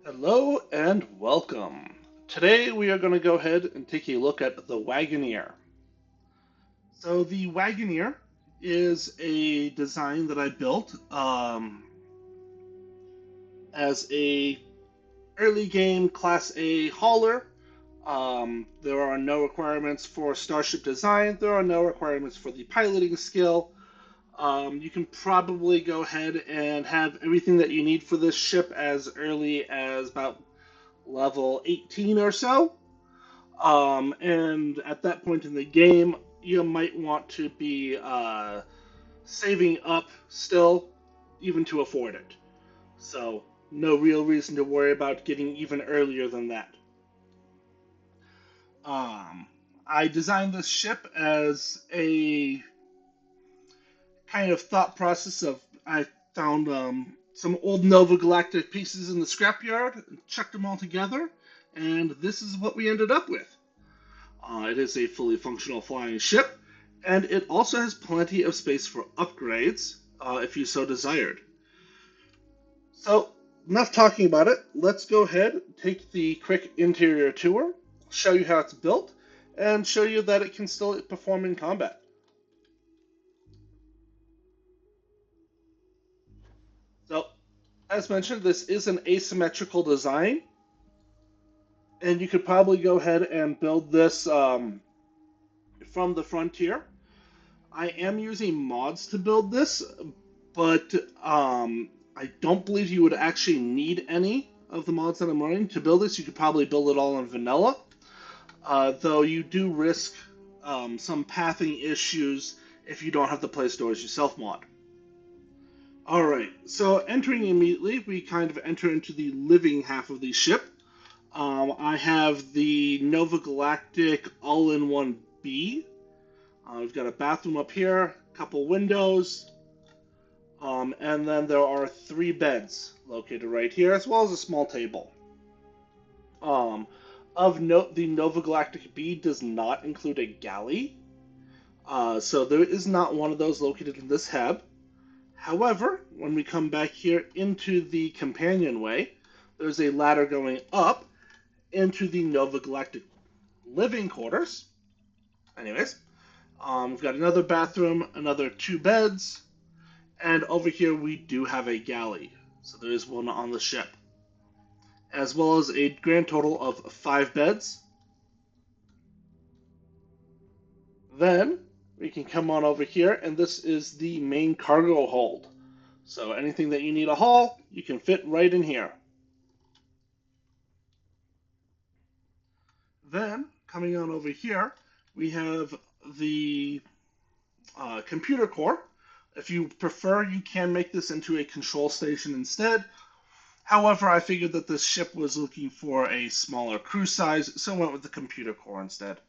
Hello and welcome. Today we are going to go ahead and take a look at the Wagoneer. So the Wagoneer is a design that I built as a early game Class A hauler. There are no requirements for starship design. There are no requirements for the piloting skill. You can probably go ahead and have everything that you need for this ship as early as about level 18 or so. And at that point in the game, you might want to be saving up still, even to afford it. So, no real reason to worry about getting even earlier than that. Um, I designed this ship as a kind of thought process of I found some old Nova Galactic pieces in the scrapyard, and chucked them all together, and this is what we ended up with. It is a fully functional flying ship, and it also has plenty of space for upgrades if you so desired. So, enough talking about it. Let's go ahead, take the quick interior tour, show you how it's built, and show you that it can still perform in combat. So, as mentioned, this is an asymmetrical design, and you could probably go ahead and build this from the frontier. I am using mods to build this, but I don't believe you would actually need any of the mods that I'm running to build this. You could probably build it all in vanilla, though you do risk some pathing issues if you don't have the Play Store as your self mod. All right, so entering immediately, we kind of enter into the living half of the ship. I have the Nova Galactic All-in-One B. We've got a bathroom up here, a couple windows, and then there are three beds located right here, as well as a small table. Um, of note, the Nova Galactic B does not include a galley, so there is not one of those located in this hab. However, when we come back here into the companionway, there's a ladder going up into the Nova Galactic living quarters. Anyways, we've got another bathroom, another two beds, and over here we do have a galley. So there is one on the ship, as well as a grand total of five beds. Then we can come on over here, and this is the main cargo hold. So anything that you need to haul, you can fit right in here. Then, coming on over here, we have the computer core. If you prefer, you can make this into a control station instead. However, I figured that this ship was looking for a smaller crew size, so I went with the computer core instead.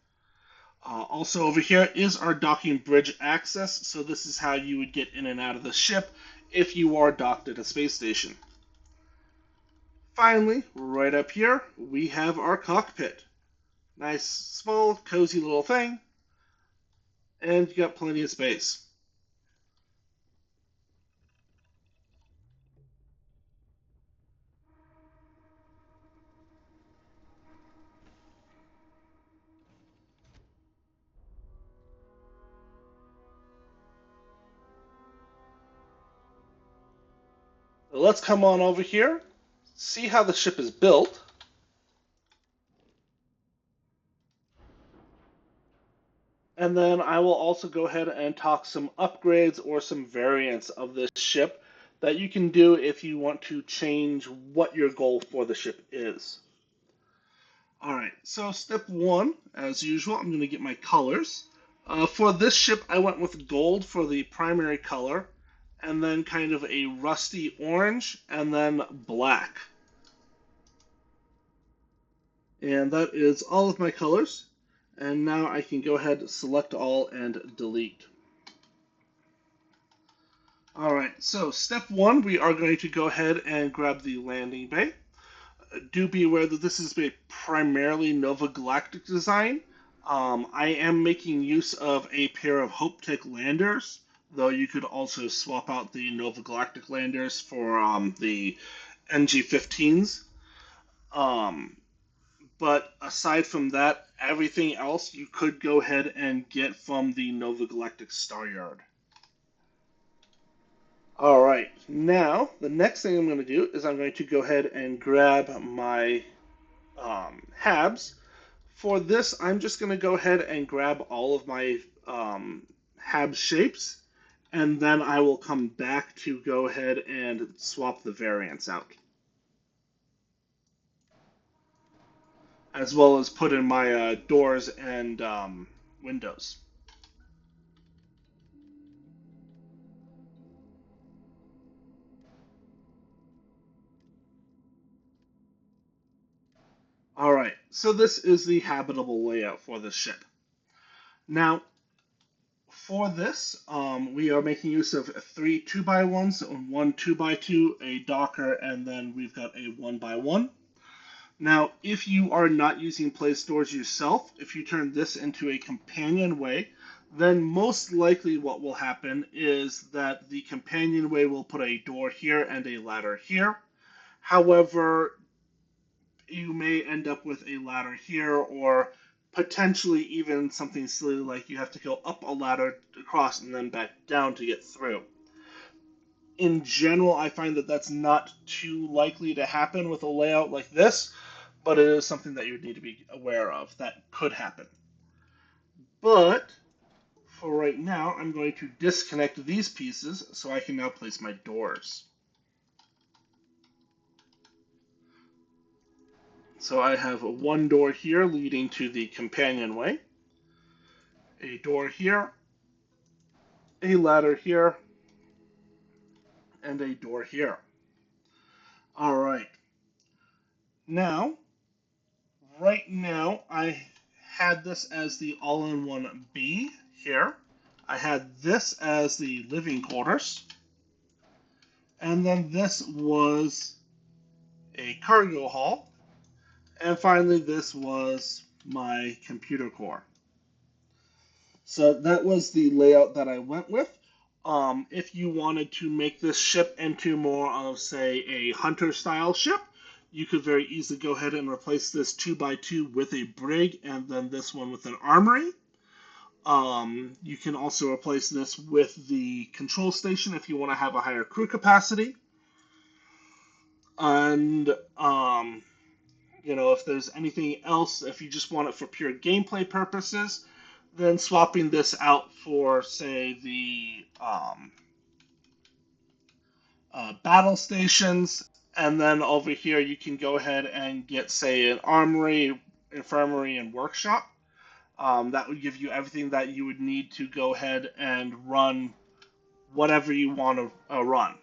Also over here is our docking bridge access, so this is how you would get in and out of the ship if you are docked at a space station. Finally, right up here, we have our cockpit. Nice, small, cozy little thing, and you got plenty of space. So let's come on over here, see how the ship is built. And then I will also go ahead and talk some upgrades or some variants of this ship that you can do if you want to change what your goal for the ship is. All right, so step one, as usual, I'm going to get my colors. For this ship, I went with gold for the primary color, and then kind of a rusty orange, and then black. And that is all of my colors. And now I can go ahead, select all, and delete. All right, so step one, we are going to go ahead and grab the landing bay. Do be aware that this is a primarily Nova Galactic design. I am making use of a pair of Hope Tech landers, though you could also swap out the Nova Galactic landers for the NG-15s. Um, but aside from that, everything else you could go ahead and get from the Nova Galactic Star Yard. All right, now the next thing I'm going to do is I'm going to go ahead and grab my habs. For this, I'm just going to go ahead and grab all of my hab shapes, and then I will come back to go ahead and swap the variants out, as well as put in my doors and windows. All right, so this is the habitable layout for this ship. Now, for this, we are making use of three 2x1s, one 2x2, a docker, and then we've got a 1x1. Now, if you are not using place doors yourself, if you turn this into a companionway, then most likely what will happen is that the companionway will put a door here and a ladder here. However, you may end up with a ladder here, or potentially even something silly like you have to go up a ladder across and then back down to get through. In general, I find that that's not too likely to happen with a layout like this, but it is something that you would need to be aware of that could happen. But for right now, I'm going to disconnect these pieces so I can now place my doors. So I have one door here leading to the companionway, a door here, a ladder here, and a door here. All right. Now, right now, I had this as the all-in-one B here. I had this as the living quarters. And then this was a cargo hall. And finally, this was my computer core. So that was the layout that I went with. If you wanted to make this ship into more of, say, a hunter style ship, you could very easily go ahead and replace this 2x2 with a brig and then this one with an armory. You can also replace this with the control station if you want to have a higher crew capacity. And, if there's anything else, if you just want it for pure gameplay purposes, then swapping this out for, say, the battle stations, and then over here you can go ahead and get, say, an armory, infirmary, and workshop. That would give you everything that you would need to go ahead and run whatever you want to run.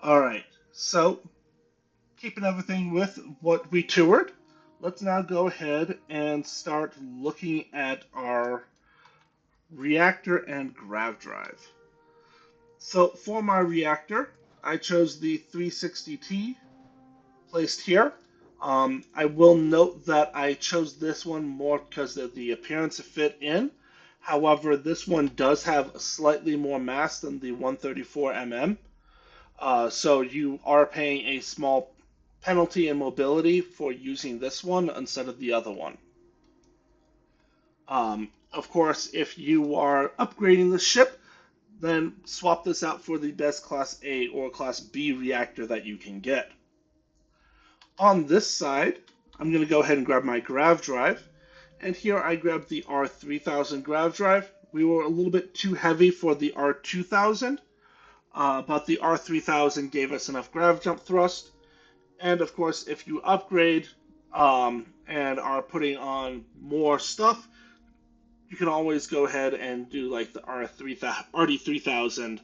All right, so keeping everything with what we toured, let's now go ahead and start looking at our reactor and grav drive. So for my reactor, I chose the 360T placed here. I will note that I chose this one more because of the appearance of fit in. However, this one does have slightly more mass than the 134mm. So you are paying a small penalty in mobility for using this one instead of the other one. Of course, if you are upgrading the ship, then swap this out for the best Class A or Class B reactor that you can get. On this side, I'm going to go ahead and grab my grav drive. And here I grabbed the R3000 grav drive. We were a little bit too heavy for the R2000, but the R3000 gave us enough grav jump thrust. And of course, if you upgrade and are putting on more stuff, you can always go ahead and do like the RD3000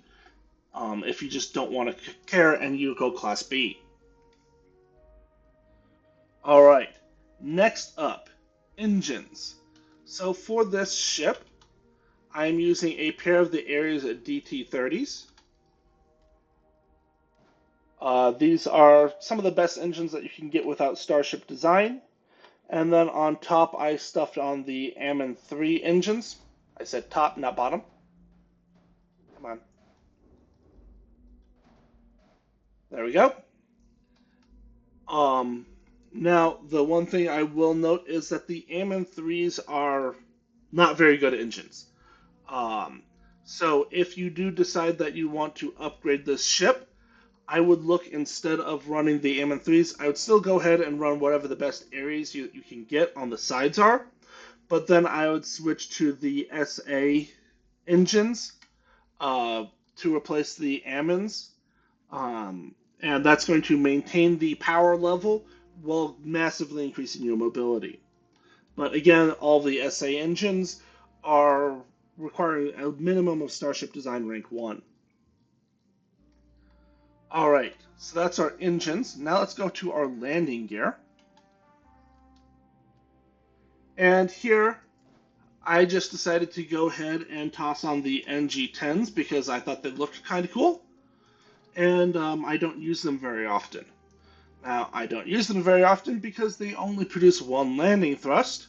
if you just don't want to care and you go Class B. All right, next up, engines. So for this ship, I'm using a pair of the Ares DT30s. These are some of the best engines that you can get without Starship design. And then on top, I stuffed on the Ammon 3 engines. I said top, not bottom. Come on. There we go. Um, Now, the one thing I will note is that the Ammon 3s are not very good engines. Um, so if you do decide that you want to upgrade this ship, I would look instead of running the Ammon 3s, I would still go ahead and run whatever the best areas you can get on the sides are, but then I would switch to the SA engines uh, to replace the Ammons. And that's going to maintain the power level while massively increasing your mobility. But again, all the SA engines are requiring a minimum of Starship Design rank 1. Alright, so that's our engines. Now let's go to our landing gear. And here, I just decided to go ahead and toss on the NG10s because I thought they looked kind of cool. And I don't use them very often. Now, I don't use them very often because they only produce one landing thrust,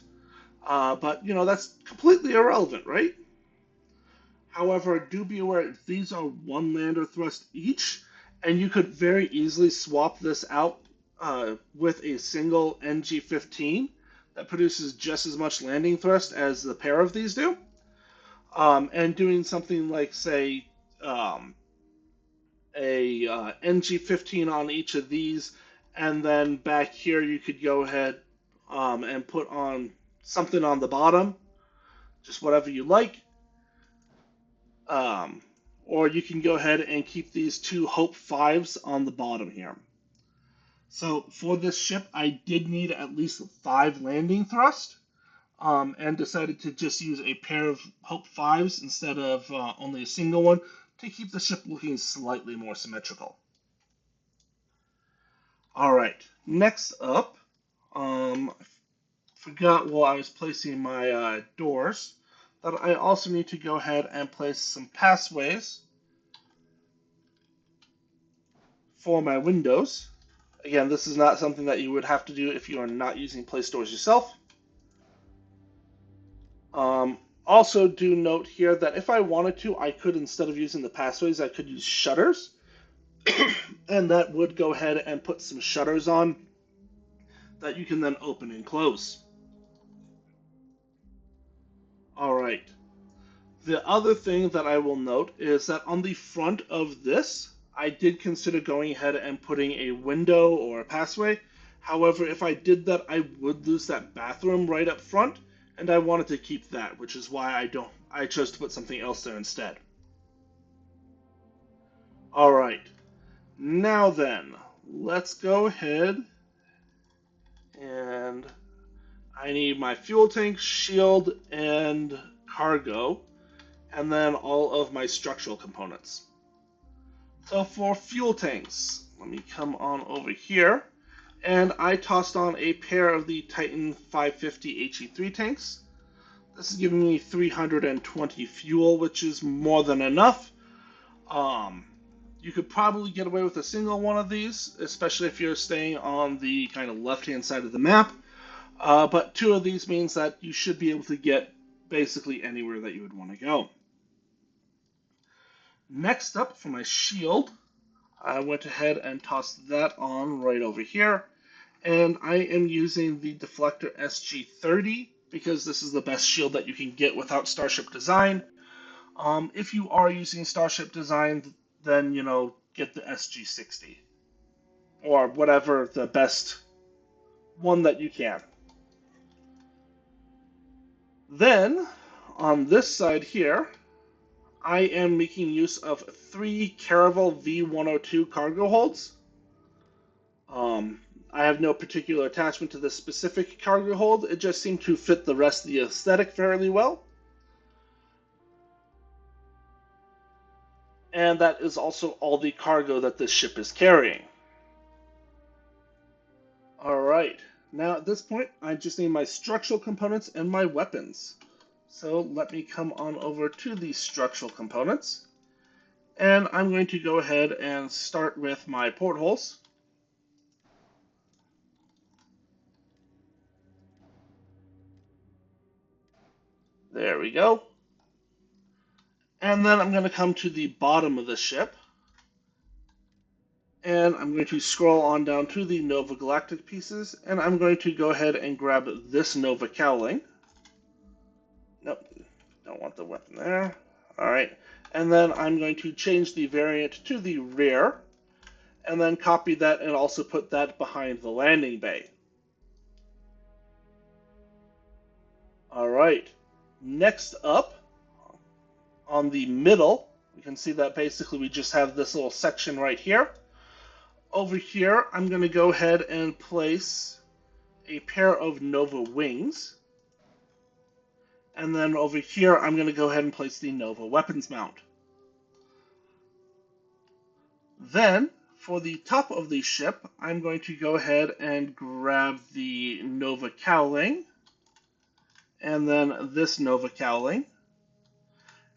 but that's completely irrelevant, right? However, do be aware these are one lander thrust each, and you could very easily swap this out with a single NG15 that produces just as much landing thrust as the pair of these do. And doing something like, say, um, a NG15 on each of these, and then back here you could go ahead and put on something on the bottom, just whatever you like. Um, or you can go ahead and keep these two Hope 5s on the bottom here. So for this ship, I did need at least 5 landing thrust, and decided to just use a pair of Hope 5s instead of only a single one to keep the ship looking slightly more symmetrical. Alright, next up, I forgot while I was placing my doors that I also need to go ahead and place some passways for my windows. Again, this is not something that you would have to do if you are not using place doors yourself. Also, do note here that if I wanted to, I could, instead of using the passways, I could use shutters. And that would go ahead and put some shutters on that you can then open and close. Alright. The other thing that I will note is that on the front of this, I did consider going ahead and putting a window or a passway. However, if I did that, I would lose that bathroom right up front, and I wanted to keep that, which is why I chose to put something else there instead. Alright, now then, let's go ahead and I need my fuel tank, shield, and cargo, and then all of my structural components. So for fuel tanks, let me come on over here, and I tossed on a pair of the Titan 550 HE3 tanks. This is giving me 320 fuel, which is more than enough. You could probably get away with a single one of these, especially if you're staying on the kind of left-hand side of the map. But 2 of these means that you should be able to get basically anywhere that you would want to go. Next up, for my shield, I went ahead and tossed that on right over here. And I am using the Deflector SG30 because this is the best shield that you can get without Starship Design. If you are using Starship Design, then, get the SG60. Or whatever the best one that you can. Then, on this side here, I am making use of 3 Caravan V102 cargo holds. I have no particular attachment to this specific cargo hold. It just seemed to fit the rest of the aesthetic fairly well. And that is also all the cargo that this ship is carrying. Alright, now at this point, I just need my structural components and my weapons. So let me come on over to the structural components. And I'm going to go ahead and start with my portholes. There we go. And then I'm going to come to the bottom of the ship. And I'm going to scroll on down to the Nova Galactic pieces, and I'm going to go ahead and grab this Nova Cowling. Nope, don't want the weapon there. Alright, and then I'm going to change the variant to the rear, and then copy that and also put that behind the landing bay. Alright, next up, on the middle, you can see that basically we just have this little section right here. Over here, I'm going to go ahead and place a pair of Nova wings. And then over here, I'm going to go ahead and place the Nova weapons mount. Then, for the top of the ship, I'm going to go ahead and grab the Nova Cowling, and then this Nova Cowling.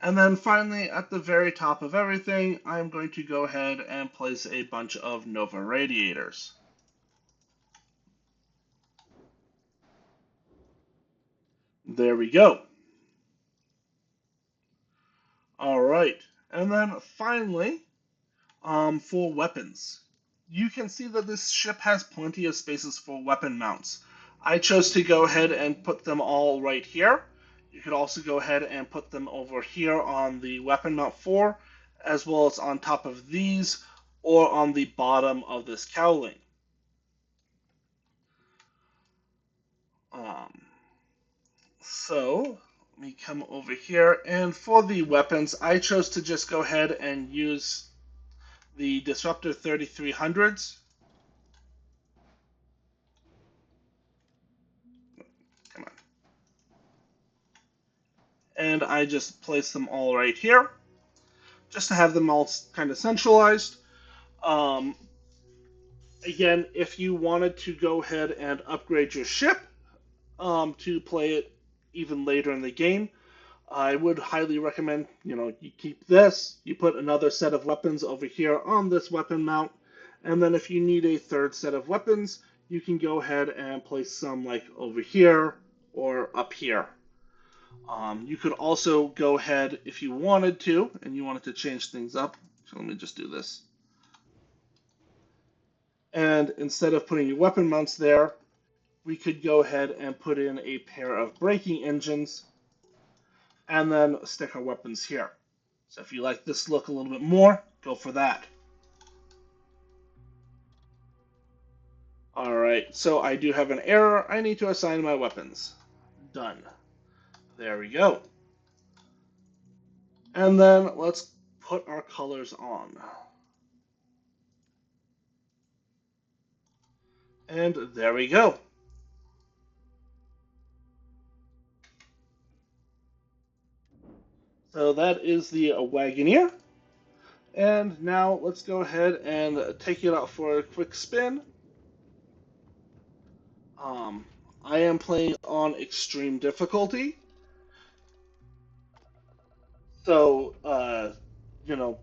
And then finally, at the very top of everything, I'm going to go ahead and place a bunch of Nova radiators. There we go. All right. And then finally, for weapons. You can see that this ship has plenty of spaces for weapon mounts. I chose to go ahead and put them all right here. You could also go ahead and put them over here on the weapon mount 4, as well as on top of these, or on the bottom of this cowling. Um, so, let me come over here, and for the weapons, I chose to just go ahead and use the Disruptor 3300s. Come on. And I just place them all right here, just to have them all kind of centralized. Um, Again, if you wanted to go ahead and upgrade your ship to play it even later in the game, I would highly recommend, you keep this, you put another set of weapons over here on this weapon mount, and then if you need a third set of weapons, you can go ahead and place some like over here or up here. You could also go ahead if you wanted to, and you wanted to change things up. So let me just do this. And instead of putting your weapon mounts there, we could go ahead and put in a pair of braking engines and then stick our weapons here. So if you like this look a little bit more, go for that. Alright, so I do have an error. I need to assign my weapons. Done. There we go. And then let's put our colors on. And there we go. So that is the Wagoneer. And now let's go ahead and take it out for a quick spin. Um, I am playing on extreme difficulty. So, you know,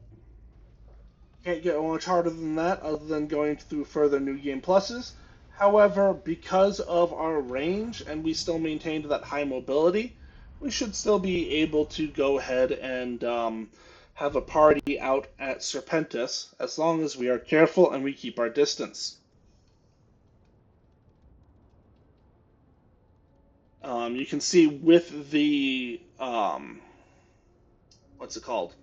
can't get much harder than that other than going through further New Game Pluses. However, because of our range and we still maintained that high mobility, we should still be able to go ahead and have a party out at Serpentis as long as we are careful and we keep our distance. You can see with the, what's it called?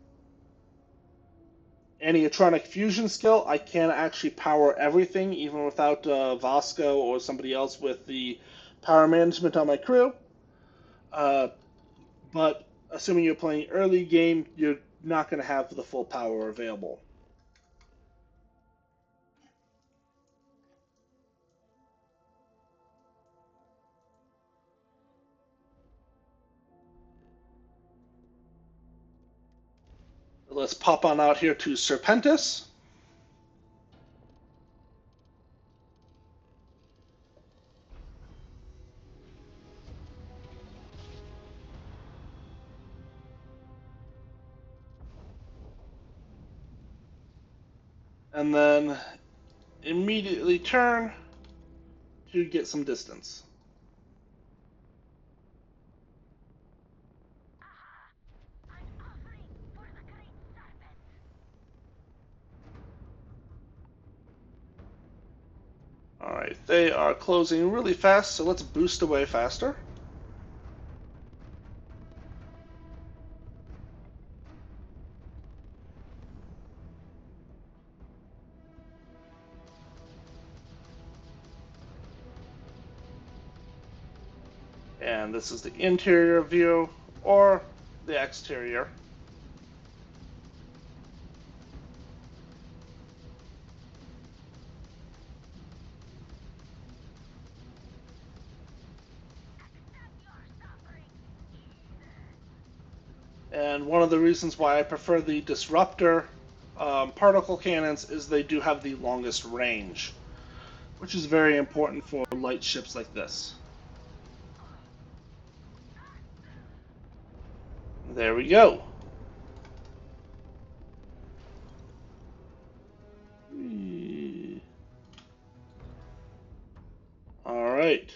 Anitronic fusion skill, I can actually power everything, even without Vasco or somebody else with the power management on my crew. Uh, but assuming you're playing early game, you're not going to have the full power available. Let's pop on out here to Serpentis. And then immediately turn to get some distance. Alright, they are closing really fast, so let's boost away faster. And this is the interior view, or the exterior. And one of the reasons why I prefer the disruptor particle cannons is they do have the longest range, which is very important for light ships like this. There we go. All right.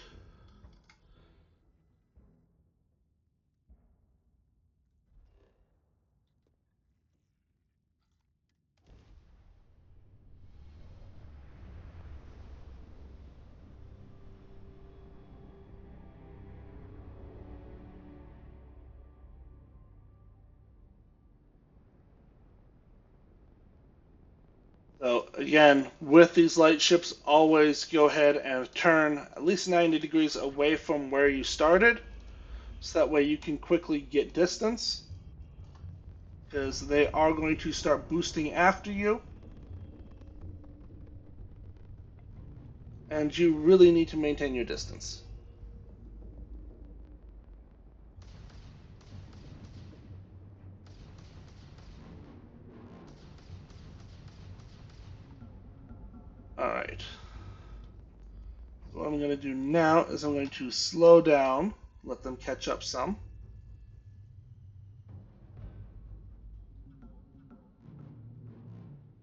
So again, with these light ships, always go ahead and turn at least 90 degrees away from where you started, so that way you can quickly get distance, because they are going to start boosting after you, and you really need to maintain your distance. All right. What I'm going to do now is I'm going to slow down, let them catch up some.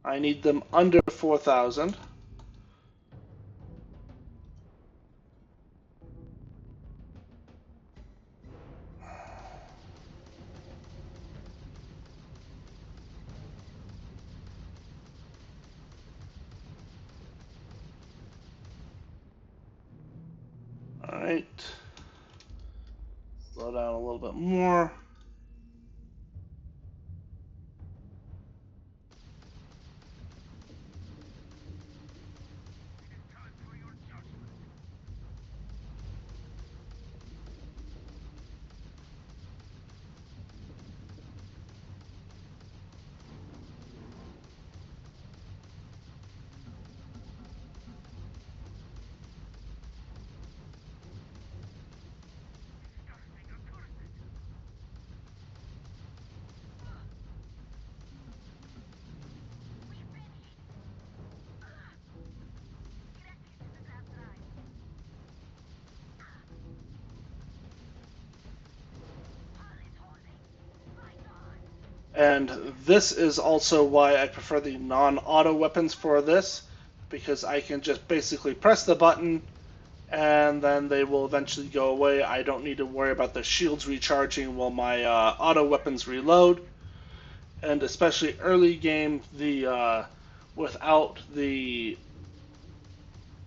I need them under 4,000. All right. Slow down a little bit more. And this is also why I prefer the non-auto weapons for this, because I can just basically press the button and then they will eventually go away. I don't need to worry about the shields recharging while my auto weapons reload. And especially early game, the without the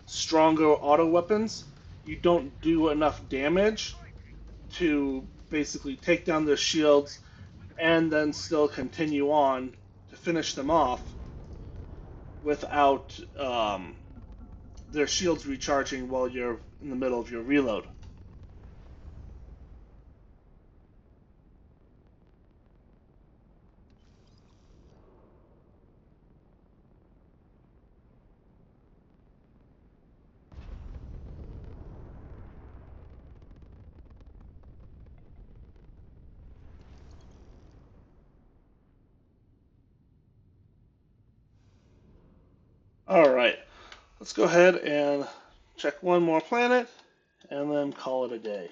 stronger auto weapons, you don't do enough damage to basically take down their shields and then still continue on to finish them off without their shields recharging while you're in the middle of your reload. All right, let's go ahead and check one more planet and then call it a day.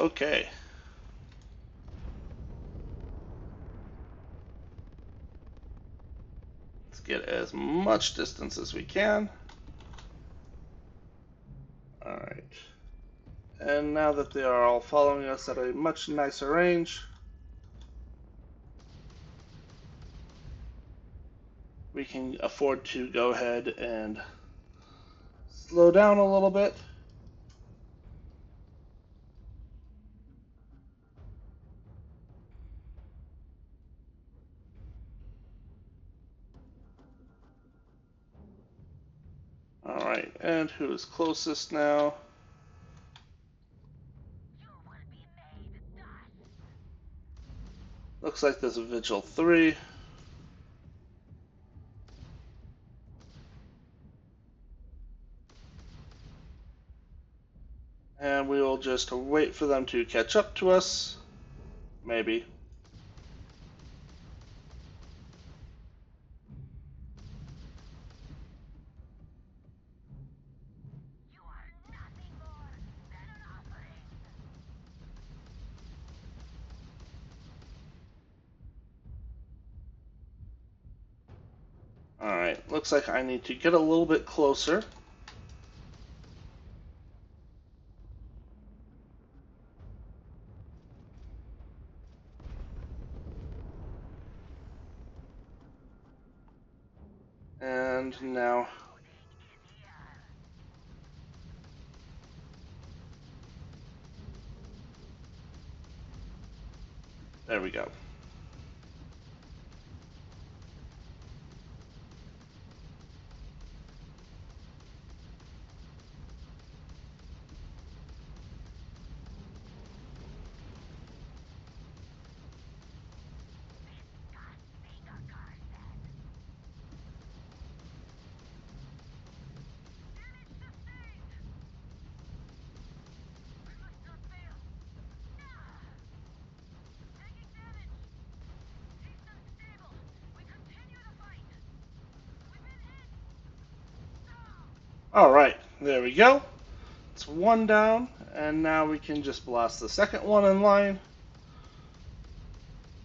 Okay. Let's get as much distance as we can. Alright. And now that they are all following us at a much nicer range, we can afford to go ahead and slow down a little bit. Alright, and who is closest now? Looks like there's a Vigil 3. And we will just wait for them to catch up to us. Maybe. Alright, looks like I need to get a little bit closer. And now... There we go. Alright, there we go. It's one down, and now we can just blast the second one in line.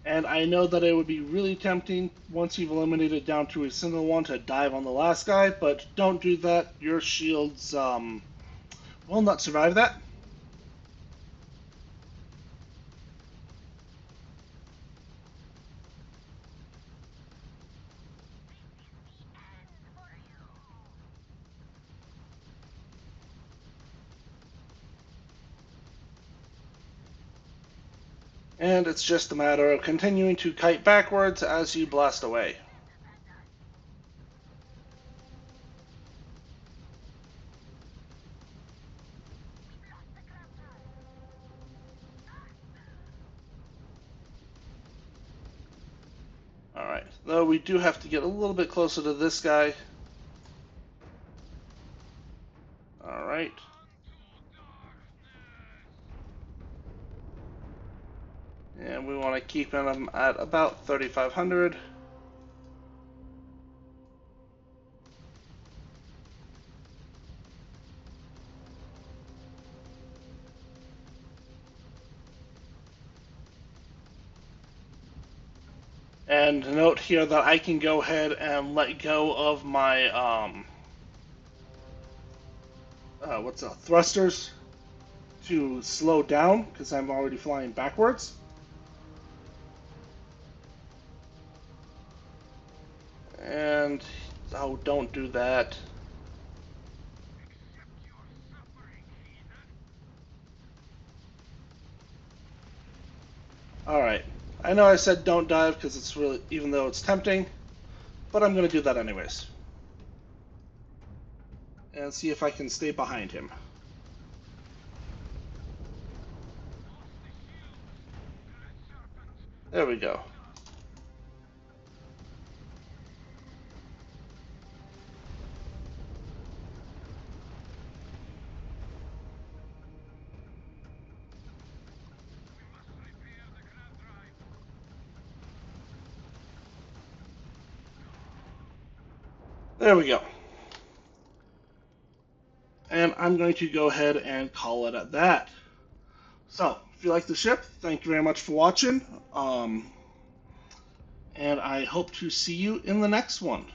And I know that it would be really tempting, once you've eliminated down to a single one, to dive on the last guy, but don't do that. Your shields will not survive that. And it's just a matter of continuing to kite backwards as you blast away. Alright, though we do have to get a little bit closer to this guy. Alright. And we want to keep him at about 3,500. And note here that I can go ahead and let go of my thrusters to slow down because I'm already flying backwards. And oh, don't do that. Alright. I know I said don't dive because it's really, even though it's tempting, but I'm going to do that anyways. And see if I can stay behind him. There we go. There we go. And I'm going to go ahead and call it at that. So, If you like the ship, thank you very much for watching. And I hope to see you in the next one.